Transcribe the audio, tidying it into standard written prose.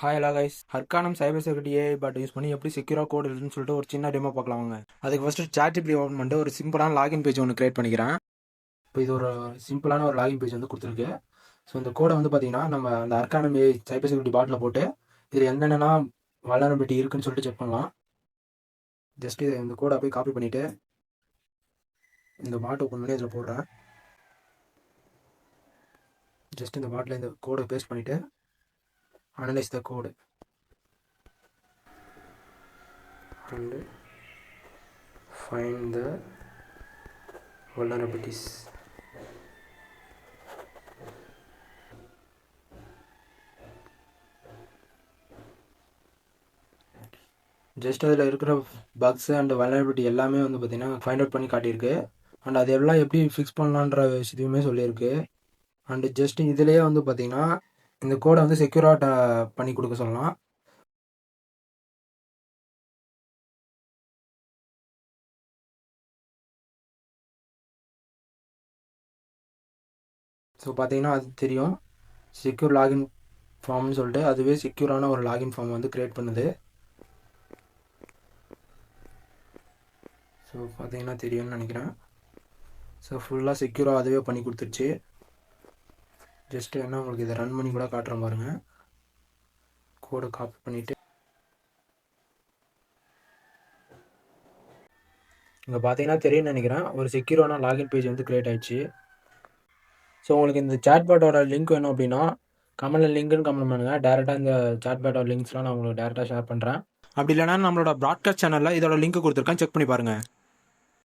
Hi hello guys, ஹர்கானம் cyber security AI bot use பண்ணி எப்படி செக்யூராக கோட் எழுதுன்னு சொல்லிட்டு ஒரு சின்ன டெமோ பார்க்கலாம் வாங்க. அதுக்கு ஃபஸ்ட்டு ChatGPT ஓப்பன் பண்ணிட்டு ஒரு சிம்பிளான லாகின் பேஜ் ஒன்று கிரியேட் பண்ணிக்கிறேன். இப்போ இது ஒரு சிம்பிளான ஒரு லாகின் பேஜ் வந்து கொடுத்துருக்கு. ஸோ இந்த கோடை வந்து பார்த்தீங்கன்னா நம்ம அந்த ஹர்கானம் ஏஐ சைபர் செக்யூரிட்டி பாட்டில் போட்டு இதில் என்னென்னா வல்னரபிலிட்டி இருக்குன்னு சொல்லிட்டு செக் பண்ணலாம். ஜஸ்ட் இதை இந்த கோடை போய் காப்பி பண்ணிவிட்டு இந்த பாட் ஓப்பன் பண்ணி இதில் போடுறேன். ஜஸ்ட் இந்த பாட்டில் இந்த கோடை பேஸ்ட் பண்ணிவிட்டு analyse the code and find the vulnerabilities. Just அதில் இருக்கிற பக்ஸ் அண்ட் வல்னரபிலிட்டி எல்லாமே வந்து பார்த்திங்கன்னா ஃபைண்ட் அவுட் பண்ணி காட்டியிருக்கு. அண்ட் அது எல்லாம் எப்படி ஃபிக்ஸ் பண்ணலான்ற விஷயத்தையுமே சொல்லியிருக்கு. அண்டு ஜஸ்ட் இதிலேயே வந்து பார்த்திங்கன்னா இந்த கோடை வந்து செக்யூராக பண்ணி கொடுக்க சொல்லலாம். ஸோ பார்த்தீங்கன்னா அது தெரியும், செக்யூர் லாகின் ஃபார்ம்னு சொல்லிட்டு அதுவே செக்யூரான ஒரு லாகின் ஃபார்ம் வந்து க்ரியேட் பண்ணுது. ஸோ பார்த்தீங்கன்னா தெரியும்னு நினைக்கிறேன். ஸோ ஃபுல்லாக செக்யூராக அதுவே பண்ணி கொடுத்துருச்சு. ஜஸ்ட்டு என்ன உங்களுக்கு இதை ரன் பண்ணி கூட காட்டுறேன் பாருங்கள். கோடை காப்பி பண்ணிவிட்டு இங்கே பார்த்தீங்கன்னா தெரியும்னு நினைக்கிறேன், ஒரு செக்யூரான லாகின் பேஜ் வந்து க்ரியேட் ஆகிடுச்சு. ஸோ உங்களுக்கு இந்த சாட்பாட்டோட லிங்க் வேணும் அப்படின்னா கமெண்ட்டில் லிங்க்னு கமெண்ட் பண்ணுங்கள். டேரெக்டாக இந்த சாட்பாட்டோட லிங்க்ஸ்லாம் நான் உங்களுக்கு டேரெக்டாக ஷேர் பண்ணுறேன். அப்படி இல்லைனா நம்மளோட ப்ராட்காஸ்ட் சேனலில் இதோட லிங்க் கொடுத்துருக்கேன், செக் பண்ணி பாருங்கள்.